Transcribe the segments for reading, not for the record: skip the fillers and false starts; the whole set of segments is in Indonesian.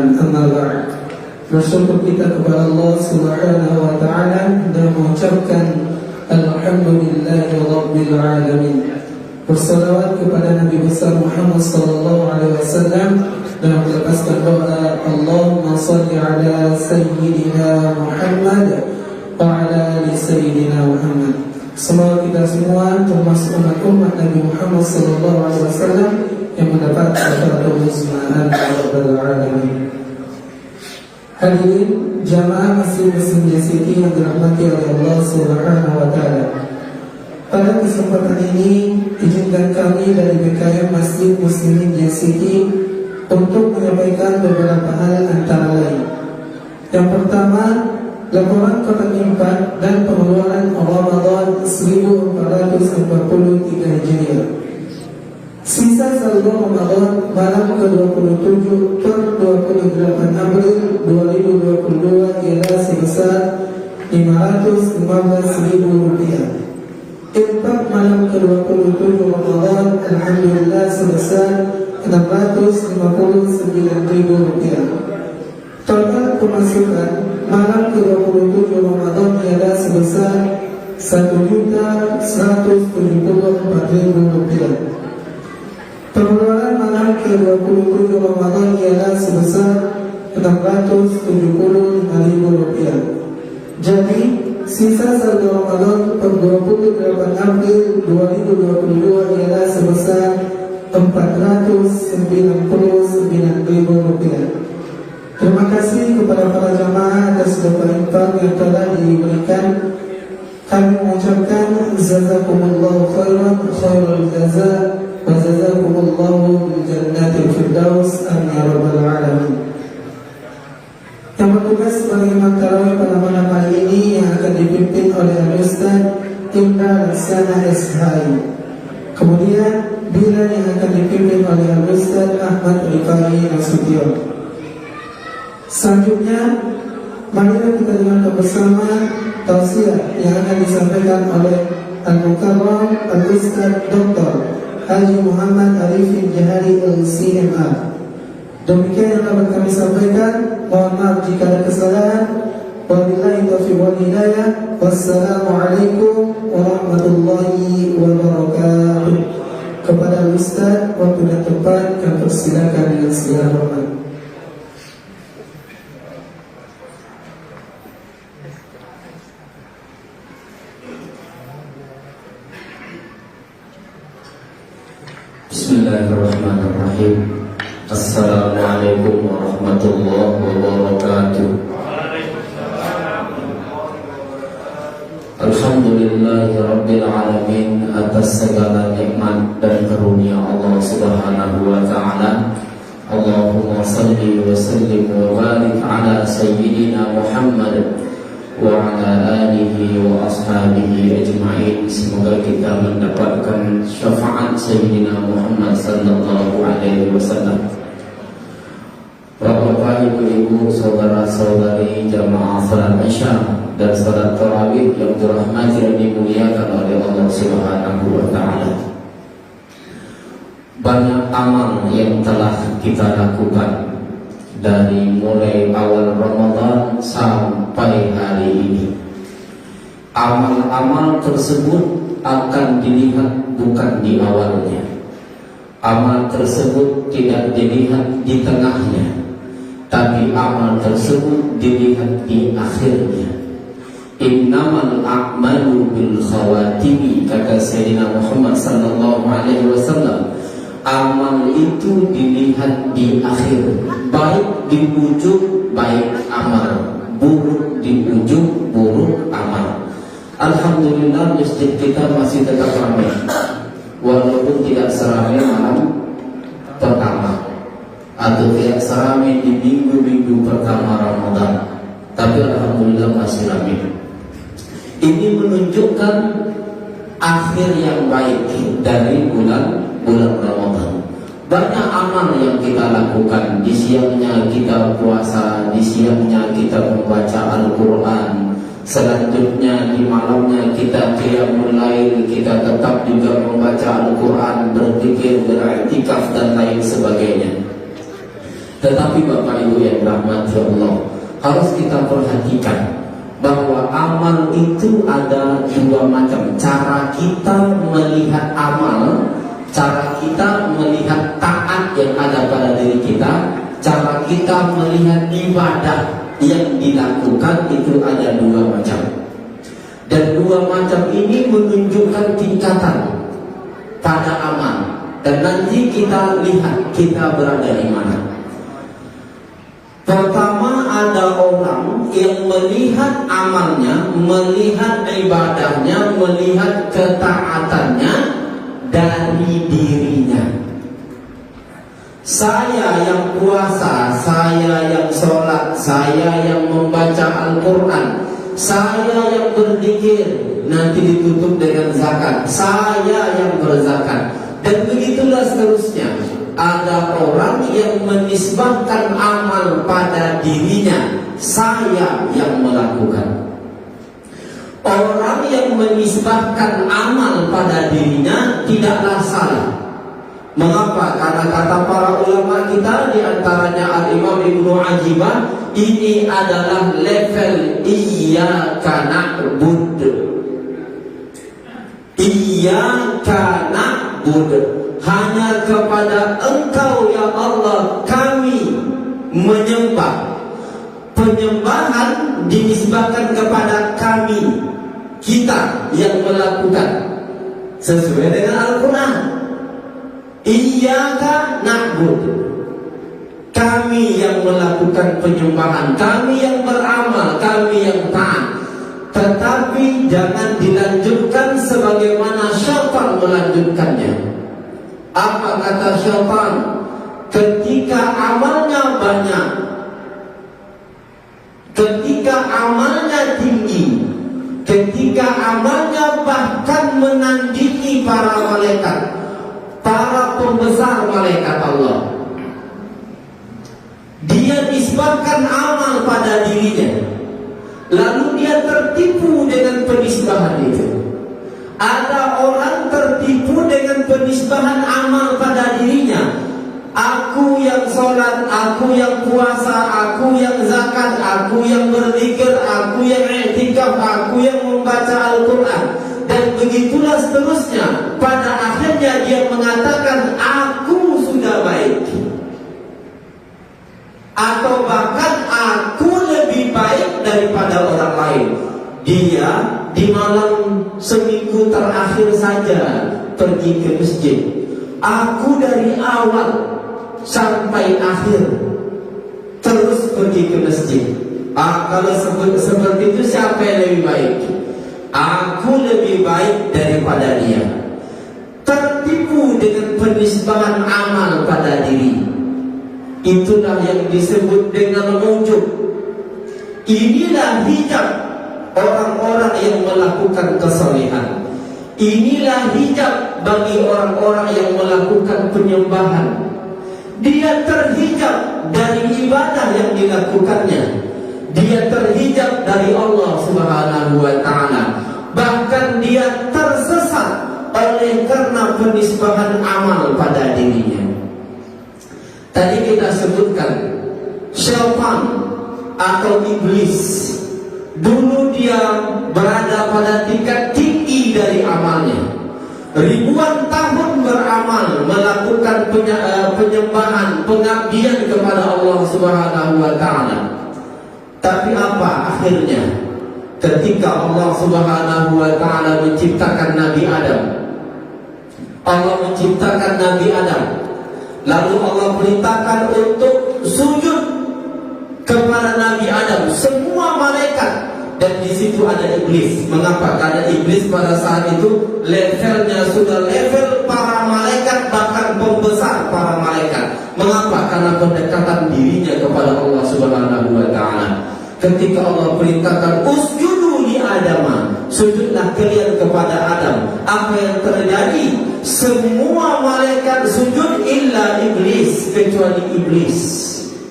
amma ba'd. Bersyukur kita kepada Allah Subhanahu wa ta'ala dan mengucapkan alhamdulillahi rabbil alamin. Bersalawat kepada Nabi besar Muhammad sallallahu alaihi wasallam dan melepaskan doa Allahumma salli ala sayyidina Muhammad wa ala ali sayyidina Muhammad. Semoga kita semua termasuk umat Nabi Muhammad sallallahu alaihi wasallam yang mendapat syafaat kesusahan rabbul alamin. Hadirin jamaah muslim JCT yang dirahmati oleh Allah Subhanahu wa taala. Pada kesempatan ini izinkan kami dari BKM Masjid Muslimin JCT untuk menyampaikan beberapa hal antara lain. Yang pertama, laporan Kotak 4 dan pengeluaran Ramadan 1443 Hijriah. Sisa saldo Ramadan malam ke-27 per 28 April 2022 ialah sebesar Rp515.000. Infak malam ke-27 Ramadan alhamdulillah sebesar Rp659.000. Total pemasukan malam ke-27 Ramadan ialah sebesar Rp1.174.000. Pengeluaran malam ke-27 Ramadan ialah sebesar Rp675.000. Jadi, sisa saldo Ramadan per 28 April 2022 ialah sebesar Rp499.000. Terima kasih kepada para jamaah atas doa infak yang telah diberikan. Kami mengucapkan jazakumullahu khairan khairul jazaa wa jazakumullahu bil jannatil firdaus amin ya rabbal alamin. Yang bertugas sebagai imam tarawih pada malam hari ini yang akan dipimpin oleh Al-Ustaz Indra Laksana SHI. Kemudian bila yang akan dipimpin oleh Al-Ustaz Ahmad Rifai Nasution. Selanjutnya, marilah kita dengarkan bersama tausiah yang akan disampaikan oleh Al-Mukarram Al-Ustaz Dr. Haji Muhammad Arifin Jahari LCMA. Demikian yang dapat kami sampaikan. Mohon maaf jika ada kesalahan. Wabillahi taufiq wal hidayah. Wassalamualaikum warahmatullahi wabarakatuh. Kepada Ustaz, waktu dan tempat kami persilakan dengan segala hormat. Bismillahirrahmanirrahim. Assalamualaikum warahmatullahi wabarakatuh. Alhamdulillahi rabbil alamin atas segala nikmat dan karunia Allah Subhanahu wa taala. Allahumma salli wa sallim wa barik ala sayyidina Muhammad wa ala alihi wa ashabihi ajma'in. Semoga kita mendapatkan syafaat Sayyidina Muhammad sallallahu alaihi wasallam. Bapak, ibu-ibu, saudara-saudari jamaah salat Isya dan salat tarawih yang dirahmati dan dimuliakan oleh Allah Subhanahu wa taala. Banyak amal yang telah kita lakukan dari mulai awal Ramadan sampai hari ini. Amal-amal tersebut akan dilihat bukan di awalnya. Amal tersebut tidak dilihat di tengahnya, tapi amal tersebut dilihat di akhirnya. Innamal a'malu bil khawatimi, kata Sayyidina Muhammad sallallahu alaihi wasallam. Amal itu dilihat di akhir. Baik di ujung, baik amal. Buruk di ujung, buruk amal. Alhamdulillah masjid kita masih tetap ramai, walaupun tidak seramai malam pertama atau tidak seramai di minggu-minggu pertama Ramadan, tapi alhamdulillah masih ramai. Ini menunjukkan akhir yang baik dari bulan Ramadan. Banyak amal yang kita lakukan. Di siangnya kita puasa, di siangnya kita membaca Al-Quran, selanjutnya di malamnya kita qiyamul lail, kita tetap juga membaca Al-Quran, berzikir, beriktikaf dan lain sebagainya. Tetapi Bapak Ibu yang rahmati Allah, harus kita perhatikan bahwa amal itu ada dua macam. Cara kita melihat amal, cara kita melihat taat yang ada pada diri kita, cara kita melihat ibadah yang dilakukan itu ada dua macam. Dan dua macam ini menunjukkan tingkatan pada amal. Dan nanti kita lihat kita berada di mana. Pertama, ada orang yang melihat amalnya, melihat ibadahnya, melihat ketaatannya dari dirinya. Saya yang puasa, saya yang sholat, saya yang membaca Al-Quran, saya yang berzikir, nanti ditutup dengan zakat, saya yang berzakat. Dan begitulah seterusnya. Ada orang yang menisbahkan amal pada dirinya, saya yang melakukan. Orang yang menisbahkan amal pada dirinya tidaklah salah. Mengapa? Karena kata para ulama kita, di antaranya Al-Imam Ibnu Ajibah, ini adalah level iyyaka na'budu. Iyyaka na'budu. Hanya kepada Engkau ya Allah kami menyembah. Penyembahan dinisbahkan kepada kami, kita yang melakukan sesuai dengan Al-Quran. Iyyaka na'budu, kami yang melakukan penyembahan, kami yang beramal, kami yang taat. Tetapi jangan dilanjutkan sebagaimana syaitan melanjutkannya. Apa kata syaitan? Ketika amalnya banyak, ketika amalnya tinggi, ketika amalnya bahkan menandingi para malaikat, para pembesar malaikat Allah, dia nisbahkan amal pada dirinya, lalu dia tertipu dengan penisbahan itu. Ada orang tertipu dengan penisbahan amal pada dirinya. Aku yang sholat, aku yang puasa, aku yang zakat, aku yang berzikir, aku yang i'tikaf, aku yang membaca Al-Quran. Dan begitulah seterusnya. Pada akhirnya dia mengatakan aku sudah baik, atau bahkan aku lebih baik daripada orang lain. Dia di malam seminggu terakhir saja pergi ke masjid. Aku dari awal sampai akhir terus pergi ke masjid. Kalau seperti itu, siapa yang lebih baik? Aku lebih baik daripada dia. Tertipu dengan penisbahan amal pada diri. Itulah yang disebut dengan ujub. Inilah hijab orang-orang yang melakukan kesalehan. Inilah hijab bagi orang-orang yang melakukan penyembahan. Dia terhijab dari ibadah yang dilakukannya. Dia terhijab dari Allah Subhanahu wa ta'ala. Bahkan dia tersesat oleh karena penisbahan amal pada dirinya. Tadi kita sebutkan syaitan atau iblis. Dulu dia berada pada tingkat tinggi dari amalnya. Ribuan tahun beramal, melakukan penyembahan, pengabdian kepada Allah Subhanahu wa ta'ala. Tapi apa akhirnya? Ketika Allah Subhanahu wa ta'ala menciptakan Nabi Adam, Allah menciptakan Nabi Adam, lalu Allah perintahkan untuk sujud kepada Nabi Adam semua malaikat. Dan di situ ada iblis. Mengapa? Karena iblis pada saat itu levelnya sudah level para malaikat, bahkan pembesar para malaikat. Mengapa? Karena pendekatan dirinya kepada Allah Subhanahu wa ta'ala. Ketika Allah perintahkan usjudu li Adam, sujudlah kalian kepada Adam. Apa yang terjadi? Semua malaikat sujud illa iblis, kecuali iblis.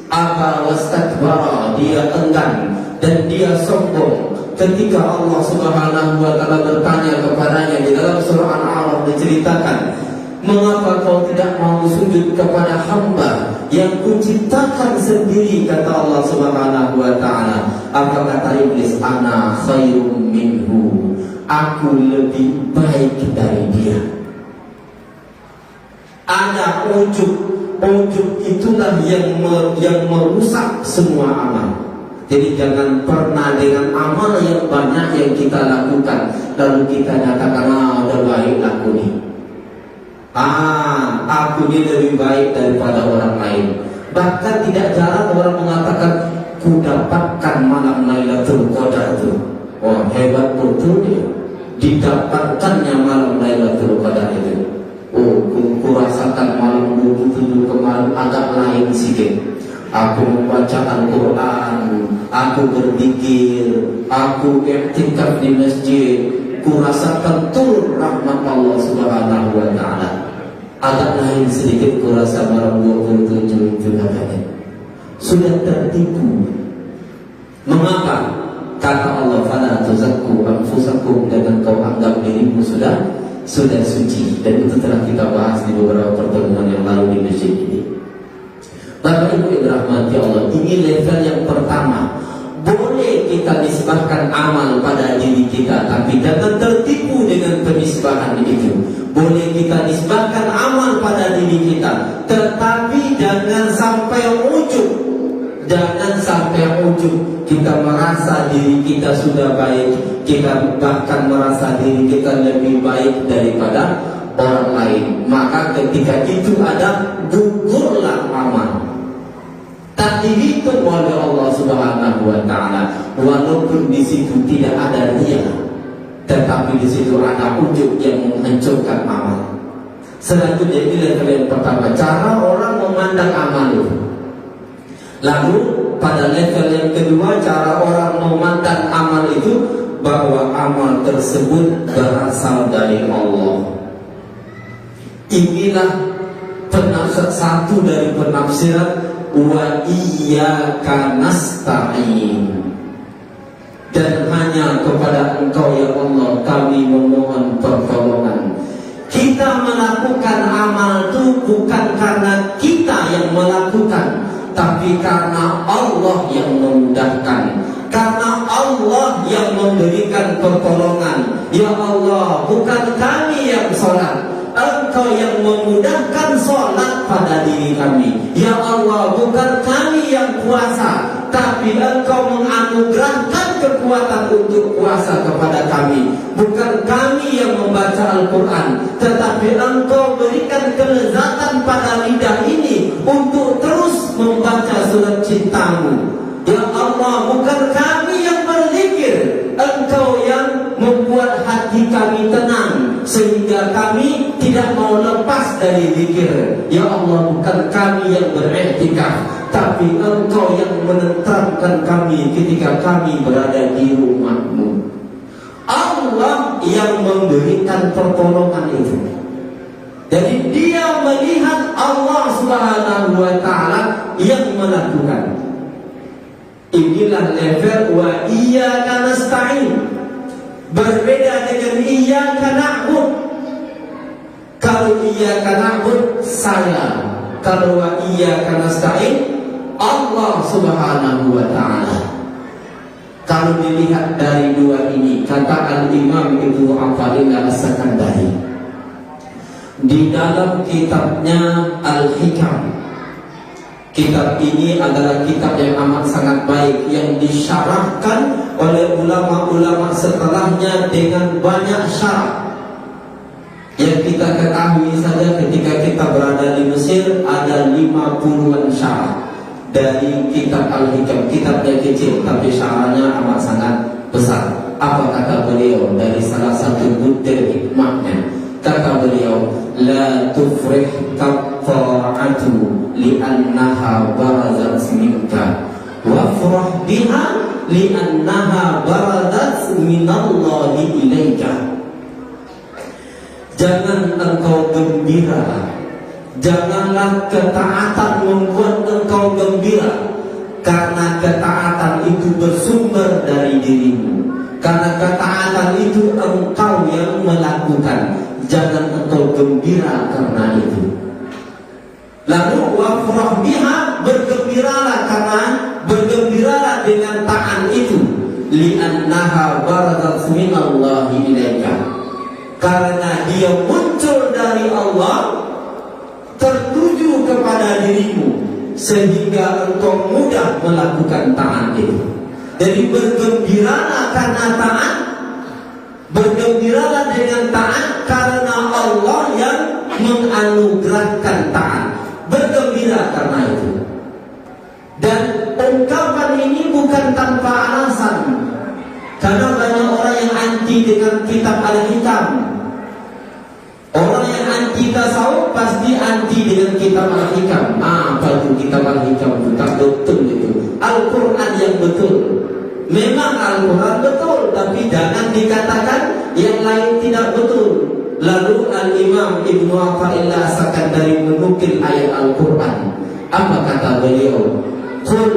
Aba wastakbara, dia enggan dan dia sombong. Ketika Allah Subhanahu wa ta'ala bertanya kepadanya di dalam surah Al-A'raf, diceritakan, mengapa kau tidak mau sujud kepada hamba yang kuciptakan sendiri, kata Allah Subhanahu wa taala. Apa kata iblis? Ana khairum minhu, aku lebih baik dari dia. Ada ujub itulah yang merusak semua amal. Jadi jangan pernah dengan amal yang banyak yang kita lakukan lalu kita nyatakan, udah baik aku nih, aku ini lebih baik daripada orang lain. Bahkan tidak jarang orang mengatakan, ku dapatkan malam Lailatul Qadar itu. Wah, hebat betul dia, didapatkannya malam Lailatul Qadar itu. Ku rasakan malam 27 kemarin agak lain sedikit. Aku membaca Al-Quran, aku berzikir, aku i'tikaf di masjid, ku rasakan turun rahmat Allah Subhanahu wa taala. Agak lain sedikit ku rasa malam 27 itu katanya. Sudah tertipu. Mengapa? Kata Allah, fala tuzakku anfusakum, dan kau anggap dirimu sudah suci. Dan itu telah kita bahas di beberapa pertemuan yang lalu di masjid ini. Bapak Ibu yang dirahmati Allah, ini level yang pertama. Boleh kita nisbahkan amal pada diri kita, tapi jangan tertipu dengan penisbahan itu. Boleh kita nisbahkan amal pada diri kita, tetapi jangan sampai ujub. Jangan sampai ujub kita merasa diri kita sudah baik, kita bahkan merasa diri kita lebih baik daripada orang lain. Maka ketika itu ada gugurlah amal. Tak dihitung oleh Allah Subhanahu wa taala, walaupun di situ tidak ada riya, tetapi di situ ada ujub yang menghancurkan amal. Selanjutnya ini level yang pertama, cara orang memandang amal itu. Lalu pada level yang kedua, cara orang memandang amal itu, bahwa amal tersebut berasal dari Allah. Inilah satu dari penafsiran wa iyyaka nasta'in, dan hanya kepada Engkau ya Allah kami memohon pertolongan. Kita melakukan amal itu bukan karena kita yang melakukan, tapi karena Allah yang memudahkan, karena Allah yang memberikan pertolongan. Ya Allah, bukan kami yang sholat, Engkau yang memudahkan sholat pada diri kami. Ya Allah, bukan kami yang puasa, tapi Engkau menganugerahkan kekuatan untuk puasa kepada kami. Bukan kami yang membaca Al-Quran, tetapi Engkau berikan kelezatan pada lidah ini untuk terus membaca surat cintamu. Ya Allah, bukan kami yang berzikir, Engkau yang membuat hati kami tenang sehingga kami tidak mau lepas dari zikir. Ya Allah, bukan kami yang beriktikaf, tapi Engkau yang menenteramkan kami ketika kami berada di rumah-Mu. Allah yang memberikan pertolongan itu. Jadi dia melihat Allah Subhanahu wa taala yang melakukan. Inilah level wa iyyaka nasta'in. Berbeda dengan iyyaka na'bud. Kalau iyyaka na'bud saya, kalau wa iyyaka nasta'in Allah Subhanahu wa taala. Kalau dilihat dari dua ini, kata Al-Imam Ibnu Athaillah As-Sakandari di dalam kitabnya Al-Hikam. Kitab ini adalah kitab yang amat sangat baik, yang disyarahkan oleh ulama-ulama setelahnya dengan banyak syarat. Yang kita ketahui saja ketika kita berada di Mesir ada 50-an syarat. Dari kitab Al-Hikam, kitabnya kecil tapi syaratnya amat sangat besar. Apa kata beliau dari salah satu butir hikmahnya? Kata beliau, la tufrih ta'atu li'annaha barazat minka wafrah biha li'annaha barazat minallahi ilaika. Jangan engkau gembira, janganlah ketaatan membuat engkau gembira, karena ketaatan itu bersumber dari dirimu, karena ketaatan itu engkau yang melakukan. Jangan engkau gembira karena itu. Lalu wafrah biha, bergembiralah dengan taat itu, li'annaha baradat minallahi ilaika, karena dia muncul dari Allah tertuju kepada dirimu, sehingga engkau mudah melakukan taat itu. Jadi bergembiralah karena taat, bergembiralah dengan taat karena Allah yang menganugerahkan taat. Bergembira karena itu. Dan ungkapan ini bukan tanpa alasan, karena banyak orang yang anti dengan kitab Al-Hikam. Orang yang anti tasawuf pasti anti dengan kitab Al-Hikam. Apa itu kitab Al-Hikam? Itu tak betul itu. Al-Quran yang betul. Memang Al-Quran betul, tapi jangan dikatakan yang lain tidak betul. Lalu Al-Imam Ibnu Athaillah As-Sakandari menukil ayat Al-Quran. Apa kata beliau? Qul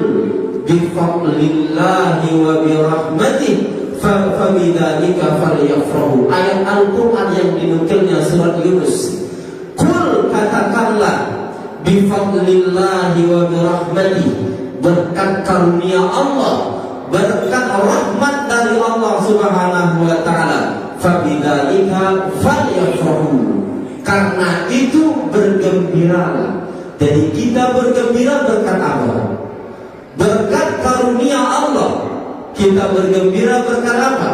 bifadlillahi wa birahmatihi fabidzalika falyafrahu. Ayat Al-Quran yang dinukilnya surat Yunus. Qul, katakanlah, bifadlillahi wa birahmatihi, berkat karunia Allah, berkat rahmat dari Allah Subhanahu wa taala, fabidzalika falyafrahu, karena itu bergembiralah. Jadi kita bergembira berkat apa? Berkat karunia Allah. Kita bergembira berkat apa?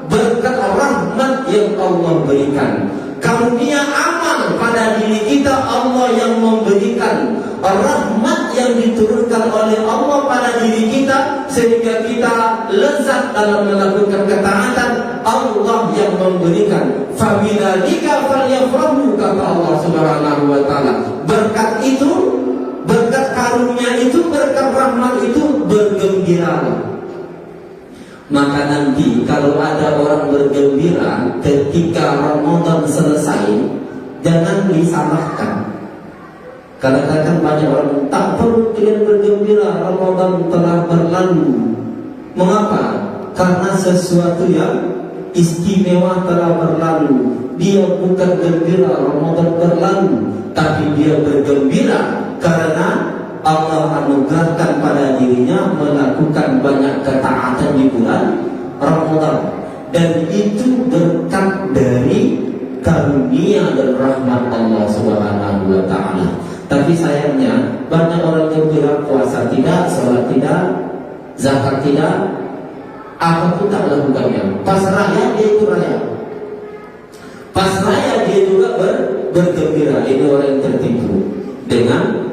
Berkat rahmat yang Allah berikan. Karunia amal pada diri kita Allah yang memberikan. Rahmat yang diturunkan oleh Allah pada diri kita, sehingga kita lezat dalam melakukan ketaatan, Allah yang memberikan. Fabidzalika falyafrahu, kata Allah Subhanahu wa taala. Berkat itu, berkat karunia itu, berkat rahmat itu, bergembiralah. Maka nanti kalau ada orang bergembira ketika Ramadan selesai, jangan disalahkan. Kadang-kadang banyak orang tak perlu kalian bergembira, Ramadan telah berlalu. Mengapa? Karena sesuatu yang istimewa telah berlalu. Dia bukan gembira Ramadan berlalu, tapi dia bergembira karena Allah anugerahkan pada dirinya melakukan banyak ketaatan di bulan Ramadan, dan itu berkat dari karunia dan rahmat Allah Subhanahu wa taala. Tapi sayangnya banyak orang gembira puasa tidak, sholat tidak, zakat tidak, apapun tak lakukannya. Pas raya dia itu raya, pas raya dia juga bergembira. Ini orang yang tertipu dengan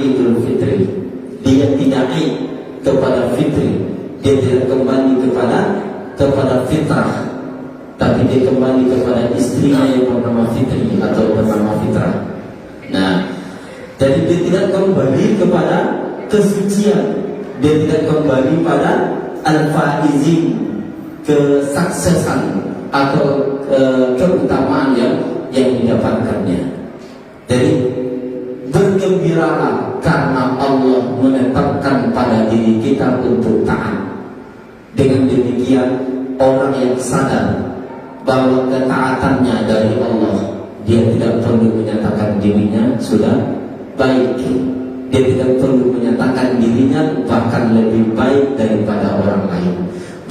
Idul Fitri. Dia tidak naik kepada fitri, dia tidak kembali kepada fitrah, tapi dia kembali kepada istrinya yang bernama Fitri atau bernama Fitrah. Nah, jadi dia tidak kembali kepada kesucian, dia tidak kembali pada al-faizin, kesuksesan atau keutamaan yang didapatkannya. Jadi bergembiralah karena Allah menetapkan pada diri kita untuk taat. Dengan demikian orang yang sadar bahwa ketaatannya dari Allah, dia tidak perlu menyatakan dirinya sudah baik, dia tidak perlu menyatakan dirinya bahkan lebih baik daripada orang lain.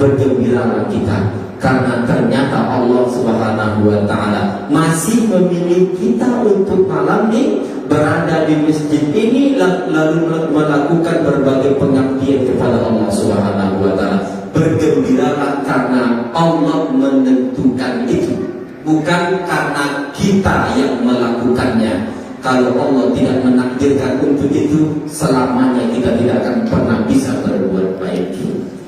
Bergembiralah kita karena ternyata Allah Subhanahu wa taala masih memilih kita untuk malam ini berada di masjid ini, lalu melakukan berbagai pengabdian kepada Allah Subhanahu wa taala. Bergembiralah karena Allah menentukan itu, bukan karena kita yang melakukannya. Kalau Allah tidak menakdirkan untuk itu, selamanya kita tidak akan pernah bisa berbuat baik.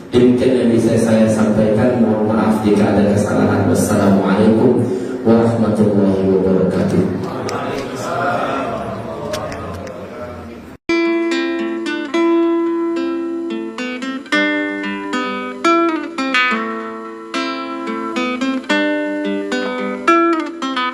Demikian yang bisa saya sampaikan. Mohon maaf jika ada kesalahan. Wassalamualaikum warahmatullahi wabarakatuh.